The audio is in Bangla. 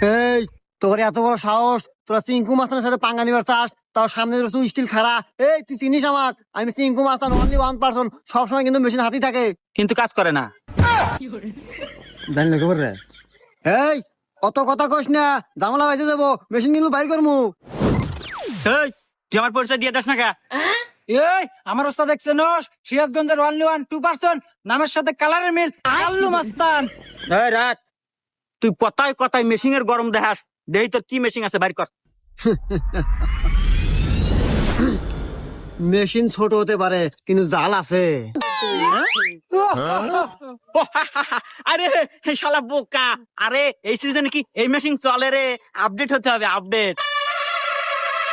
এই তোর এত বড় সাহস, তোরা চিঙ্কু মাস্তানের সাথে পাঙ্গা নিবার চাস, তাও সামনে তুই স্টিল খাড়া। এই তুই চিনিস আমাক, আমি চিঙ্কু মাস্তান, অনলি ওয়ান পারসন, সবসময় কিন্তু মেশিন হাতেই থাকে, কিন্তু কাজ করে না। জানি না খবর রে। এই অত কথা কইস না, জামালা বাইতে যাবো, মেশিন কিন্তু বাইর করমু। এই তুই আমার পরিচয় দিয়ে দাস না কে? এই আমার ওস্তাদ দেখছেন সিরাজগঞ্জের অনলি ওয়ান 2% নামের সাথে কালারের মিল আল্লু মাস্তান। এই রাখ, তুই কথায় কথায় মেশিং এর গরম দেখাস, দেই তোর কি মেশিং আছে বাইর কর। মেশিন ছোট হতে পারে কিন্তু জাল আছে। আরে শালা বোকা, আরে এই সিজনে কি এই মেশিন চলে রে? আপডেট হতে হবে, আপডেট।